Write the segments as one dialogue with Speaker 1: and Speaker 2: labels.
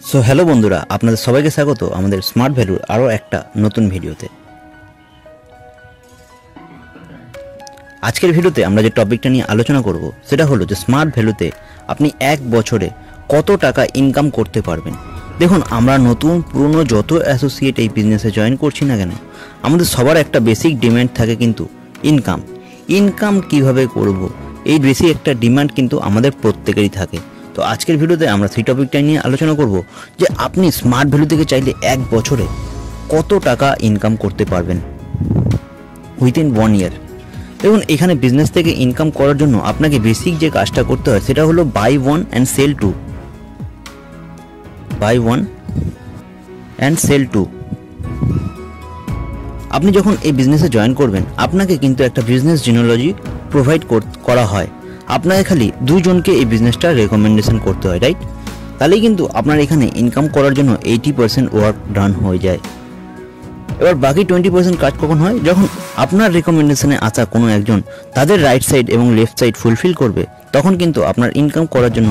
Speaker 1: So hello বন্ধুরা, আপনাদের সবাইকে স্বাগত আমাদের স্মার্ট ভ্যালুর আরও একটা নতুন ভিডিওতে। আজকের ভিডিওতে আমরা যে টপিকটা নিয়ে আলোচনা করব সেটা হলো যে স্মার্ট ভ্যালুতে আপনি এক বছরে কত টাকা ইনকাম করতে পারবেন। দেখুন, আমরা নতুন পুরনো যত অ্যাসোসিয়েট এই বিজনেসে জয়েন করছি না কেন, আমাদের সবার একটা বেসিক ডিমান্ড থাকে কিন্তু ইনকাম কিভাবে করব, এই বেসিক একটা ডিমান্ড কিন্তু আমাদের প্রত্যেকেরই থাকে। তো আজকের ভিডিওতে আমরা সেই টপিকটা নিয়ে আলোচনা করব যে আপনি স্মার্ট ভ্যালু থেকে চাইলে এক বছরে কত টাকা ইনকাম করতে পারবেন উইদিন 1 ইয়ার। দেখুন, এখানে বিজনেস থেকে ইনকাম করার জন্য আপনাকে বেসিক যে কাজটা করতে হয় সেটা হলো buy one and sell two. আপনি যখন এই বিজনেসে জয়েন করবেন আপনাকে কিন্তু একটা বিজনেস জিনোলজি প্রোভাইড করা হয়। আপনাকে খালি দুজনকে এই বিজনেসটা রেকমেন্ডেশন করতে হয়, রাইট? তাহলেই কিন্তু আপনার এখানে ইনকাম করার জন্য 80% ওয়ার্ক ডান হয়ে যায়। এবার বাকি 20% কাজ কখন হয়? যখন আপনার রেকমেন্ডেশনে আসা কোনো একজন তাদের রাইট সাইড এবং লেফট সাইড ফুলফিল করবে, তখন কিন্তু আপনার ইনকাম করার জন্য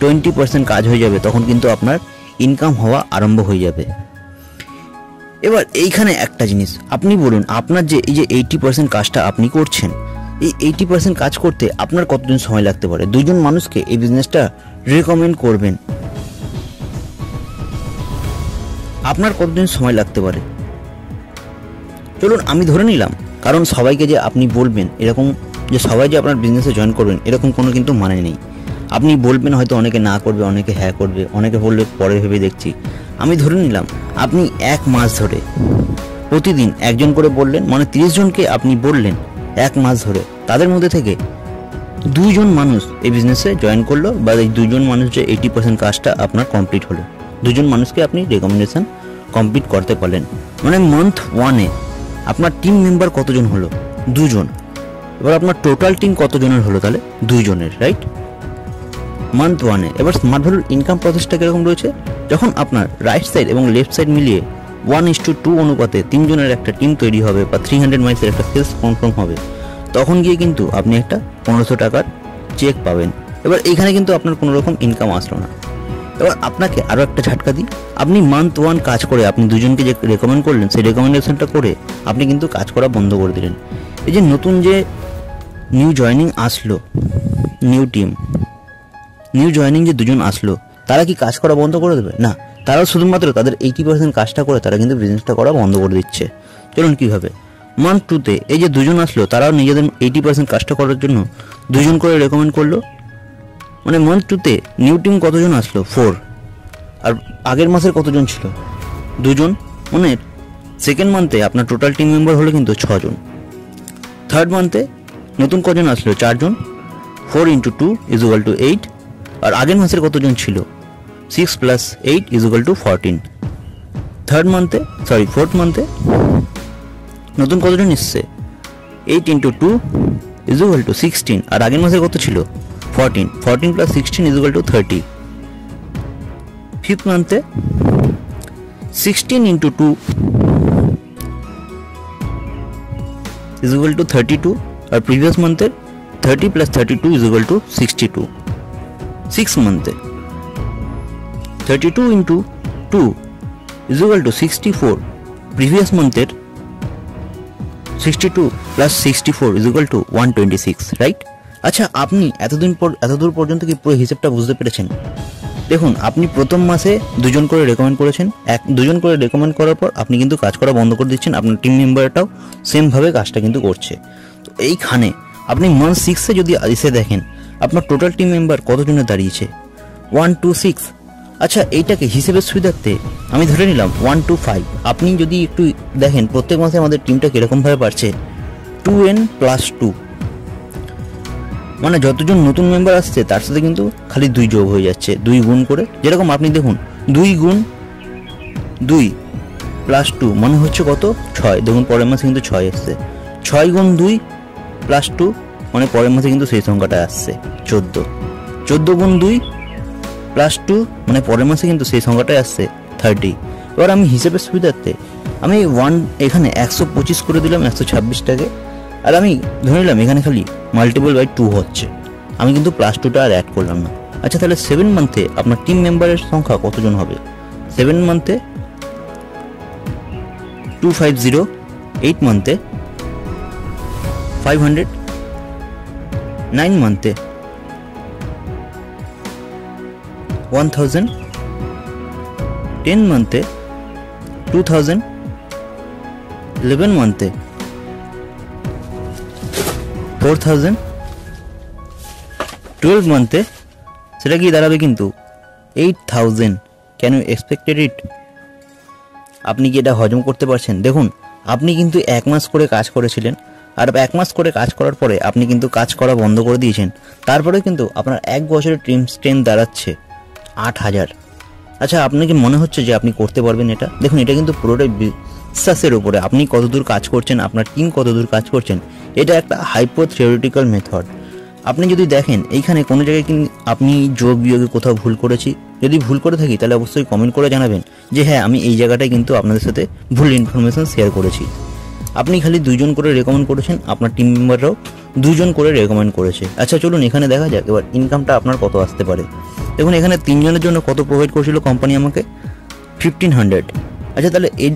Speaker 1: 20% কাজ হয়ে যাবে। তখন কিন্তু আপনার ইনকাম হওয়া আরম্ভ হয়ে যাবে। এবার এইখানে একটা জিনিস আপনি বলুন, আপনার যে এই যে 80% কাজটা আপনি করছেন, এই 80% কাজ করতে আপনার কতদিন সময় লাগতে পারে? দুজন মানুষকে এই বিজনেসটা রেকমেন্ড করবেন, আপনার কতদিন সময় লাগতে পারে? চলুন আমি ধরে নিলাম, কারণ সবাইকে যে আপনি বলবেন এরকম যে সবাই যে আপনার বিজনেসে জয়েন করবেন এরকম কোনো কিন্তু মানে নেই। আপনি বলবেন, হয়তো অনেকে না করবে, অনেকে হ্যাঁ করবে, অনেকে বলবে পরে ভেবে দেখছি। আমি ধরে নিলাম আপনি 1 মাস ধরে প্রতিদিন একজন করে বললেন, মানে 30 জনকে আপনি বললেন 1 মাস ধরে। তাদের মধ্যে থেকে 2 জন মানুষ এই বিজনেসে জয়েন করলো, বা এই 2 জন মানুষ যে 80% কাজটা আপনার কমপ্লিট হলো। 2 জন মানুষকে আপনি রেকমেন্ডেশন কমপ্লিট করতে পারলেন। মানে মান্থ 1-এ আপনার টিম মেম্বার কতজন হলো? 2 জন। এবার আপনার টোটাল টিম কতজনের হলো? তাহলে 2 জনের, রাইট? মান্থ 1-এ। এবার স্মার্ট ভ্যালুর ইনকাম প্রসেসটা কিরকম রয়েছে? যখন আপনার রাইট সাইড এবং লেফট সাইড মিলিয়ে 1:2 অনুপাতে 3 জনের একটা টিম তৈরি হবে, বা 300 মাইলসের একটা সেলস কনফার্ম হবে, তখন গিয়ে কিন্তু আপনি একটা 1500 টাকার চেক পাবেন। এবার এইখানে কিন্তু আপনার কোনো রকম ইনকাম আসলো না। এবার আপনাকে আরও একটা ঝাটকা দিই, আপনি মান্থ 1 কাজ করে আপনি 2 জনকে যে রেকমেন্ড করলেন, সেই রেকমেন্ডেশনটা করে আপনি কিন্তু কাজ করা বন্ধ করে দিলেন। এই যে নতুন যে নিউ জয়েনিং আসলো, নিউ জয়েনিং যে 2 জন আসলো, তারা কি কাজ করা বন্ধ করে দেবে? না, তারাও শুধুমাত্র তাদের 80% কাজটা করে তারা কিন্তু বিজনেসটা করা বন্ধ করে দিচ্ছে। চলুন কীভাবে? মান্থ 2-তে এই যে 2 জন আসলো, তারাও নিজেদের 80% কাজটা করার জন্য 2 জন করে রেকমেন্ড করলো। মানে মান্থ 2-তে নিউ টিম কতজন আসলো? 4। আর আগের মাসের কতজন ছিল? 2 জন। মানে সেকেন্ড মান্থে আপনার টোটাল টিম মেম্বার হলো কিন্তু 6 জন। থার্ড মান্থে নতুন কজন আসলো? 4 জন। 4 × 2 = 8। আর আগের মাসের কতজন ছিল? 6 + 8 = 14। ফোর্থ মান্থে নতুন কতজন এসছে? 8 × 2 = 16। আর আগের মাসে কত ছিল? 14 + 16 = 30। ফিফথ মান্থে 16 × 2 = 32। আর প্রিভিয়াস মান্থের 30 + 32 = 62। সিক্স মান্থে 32 × 2 = 64। প্রিভিয়াস মান্থের 62 + 64 = 126, রাইট? আচ্ছা, আপনি এতদূর পর্যন্ত কি পুরো হিসেবটা বুঝতে পেরেছেন? দেখুন, আপনি প্রথম মাসে 2 জন করে রেকমেন্ড করেছেন। 2 জন করে রেকমেন্ড করার পর আপনি কিন্তু কাজ করা বন্ধ করে দিচ্ছেন। আপনার টিম মেম্বারটাও সেমভাবে কাজটা কিন্তু করছে। তো এইখানে আপনি মান্থ 6-এ যদি এসে দেখেন আপনার টোটাল টিম মেম্বার কতজনে দাঁড়িয়েছে? 126। আচ্ছা, এইটাকে হিসেবের সুবিধার্থে আমি ধরে নিলাম 125। আপনি যদি একটু দেখেন প্রত্যেক মাসে আমাদের টিমটা কীরকমভাবে বাড়ছে, 2n + 2। মানে যতজন নতুন মেম্বার আসছে তার সাথে কিন্তু খালি 2 যোগ হয়ে যাচ্ছে, 2 গুণ করে। যেরকম আপনি দেখুন 2 × 2 + 2 মানে হচ্ছে কত? 6। দেখুন পরের মাসে কিন্তু 6 এসছে। 6 × 2 + 2 মানে পরের মাসে কিন্তু সেই সংখ্যাটা আসছে 14। 14 × 2 + 2 মানে পরের মাসে কিন্তু সেই সংখ্যাটাই আসছে 30। এবার আমি হিসেবের সুবিধার্থে আমি এখানে 125 করে দিলাম 126টাকে। আর আমি ধরে নিলাম এখানে খালি মাল্টিপল বাই 2 হচ্ছে, আমি কিন্তু +2টা আর অ্যাড করলাম না। আচ্ছা, তাহলে 7 মান্থে আপনার টিম মেম্বারের সংখ্যা কতজন হবে? 7 মান্থে 250, 8 মান্থে 500, 9 মান্থে 1000, 10 মান্থে 2000, 11 মান্থে 4000, 12 মান্থে সেটা কি দাঁড়াবে কিন্তু 8000। ক্যান ইউ এক্সপেক্টেড ইট? আপনি কি এটা হজম করতে পারছেন? দেখুন, আপনি কিন্তু 1 মাস করে কাজ করেছিলেন, আর 1 মাস করে কাজ করার পরে আপনি কিন্তু কাজ করা বন্ধ করে দিয়েছেন। তারপরে কিন্তু আপনার 1 বছরের টিম স্ট্রেন্থ দাঁড়াচ্ছে 8000। আচ্ছা, আপনাকে মনে হচ্ছে যে আপনি করতে পারবেন এটা? দেখুন, এটা কিন্তু পুরোটাই বিশ্বাসের উপরে। আপনি কতদূর কাজ করছেন, আপনার টিম কতদূর কাজ করছেন, এটা একটা হাইপো থিওরিটিক্যাল মেথড। আপনি যদি দেখেন এইখানে কোনো জায়গায় কিন্তু আপনি যোগ বিয়োগে কোথাও ভুল করেছি, যদি ভুল করে থাকি তাহলে অবশ্যই কমেন্ট করে জানাবেন যে হ্যাঁ, আমি এই জায়গাটায় কিন্তু আপনাদের সাথে ভুল ইনফরমেশন শেয়ার করেছি। আপনি খালি 2 জন করে রেকমেন্ড করেছেন, আপনার টিম মেম্বাররাও 2 জন করে রেকমেন্ড করেছে। আচ্ছা চলুন এখানে দেখা যাক এবার ইনকামটা আপনার কত আসতে পারে। দেখুন, এখানে 3 জনের জন্য কত প্রোভাইড করেছিল কোম্পানি আমাকে? 1500। আচ্ছা, তাহলে এই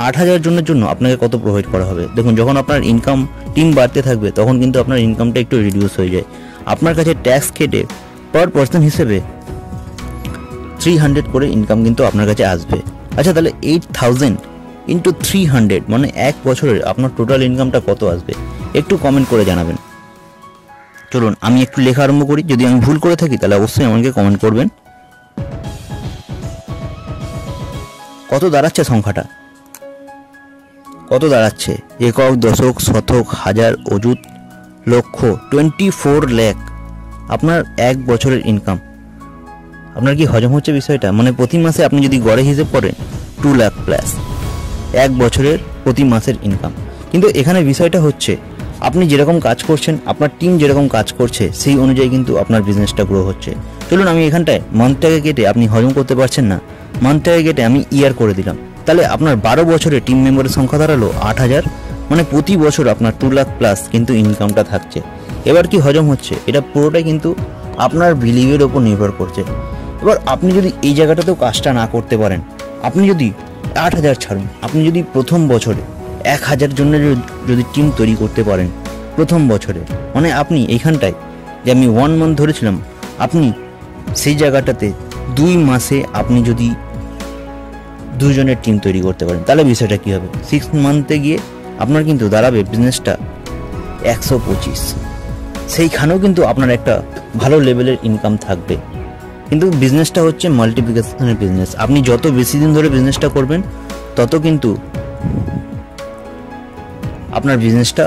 Speaker 1: 8000 জনের জন্য আপনাকে কত প্রোভাইড করা হবে? দেখুন, যখন আপনার ইনকাম টিম বাড়তে থাকবে তখন কিন্তু আপনার ইনকামটা একটু রিডিউস হয়ে যায়। আপনার কাছে ট্যাক্স কেটে পার পার্সন হিসেবে 300 করে ইনকাম কিন্তু আপনার কাছে আসবে। আচ্ছা, তাহলে 8000 ইন্টু 300 মানে 1 বছরের আপনার টোটাল ইনকামটা কত আসবে? একটু কমেন্ট করে জানাবেন। চলুন আমি একটু লেখা আরম্ভ করি। যদি আমি ভুল করে থাকি তাহলে অবশ্যই আমাকে কমেন্ট করবেন। কত দাঁড়াচ্ছে সংখ্যাটা? কত দাঁড়াচ্ছে? একক, দশক, শতক, হাজার, অযুত, লক্ষ, 24 লাখ আপনার 1 বছরের ইনকাম। আপনার কি হজম হচ্ছে বিষয়টা? মানে প্রতি মাসে আপনি যদি গড়ে হিসেব করেন 2 লাখ প্লাস 1 বছরের প্রতি মাসের ইনকাম। কিন্তু এখানে বিষয়টা হচ্ছে আপনি যেরকম কাজ করছেন, আপনার টিম যেরকম কাজ করছে, সেই অনুযায়ী কিন্তু আপনার বিজনেসটা গ্রো হচ্ছে। চলুন আমি এখানটায় মান্থটাকে কেটে, আপনি হজম করতে পারছেন না, মান্থটাকে কেটে আমি ইয়ার করে দিলাম। তাহলে আপনার 12 বছরে টিম মেম্বারের সংখ্যা দাঁড়ালো 8000, মানে প্রতি বছর আপনার 2 লাখ প্লাস কিন্তু ইনকামটা থাকছে। এবার কি হজম হচ্ছে? এটা পুরোটাই কিন্তু আপনার বিলিভের ওপর নির্ভর করছে। এবার আপনি যদি এই জায়গাটাতেও কাজটা না করতে পারেন, আপনি যদি 8000 ছাড়ুন, আপনি যদি প্রথম বছরে 1000 জনের যদি টিম তৈরি করতে পারেন প্রথম বছরে, মানে আপনি এইখানটায় যে আমি 1 মান্থ ধরেছিলাম, আপনি সেই জায়গাটাতে 2 মাসে আপনি যদি 2 জনের টিম তৈরি করতে পারেন, তাহলে বিষয়টা কী হবে? 6 মান্থে গিয়ে আপনার কিন্তু দাঁড়াবে বিজনেসটা 125। সেইখানেও কিন্তু আপনার একটা ভালো লেভেলের ইনকাম থাকবে। কিন্তু বিজনেসটা হচ্ছে মাল্টিপ্লিকেশনের বিজনেস। আপনি যত বেশি দিন ধরে বিজনেসটা করবেন তত কিন্তু আপনার বিজনেসটা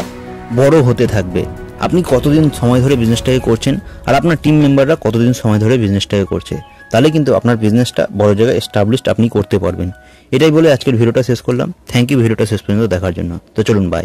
Speaker 1: বড় হতে থাকবে। আপনি কতদিন সময় ধরে বিজনেসটাকে করছেন আর আপনার টিম মেম্বাররা কতদিন সময় ধরে বিজনেসটাকে করছে, তাহলে কিন্তু আপনার বিজনেসটা বড় জায়গায় এস্টাবলিশড আপনি করতে পারবেন। এটাই বলে আজকের ভিডিওটা শেষ করলাম। থ্যাংক ইউ ভিডিওটা শেষ পর্যন্ত দেখার জন্য। তো চলুন বাই।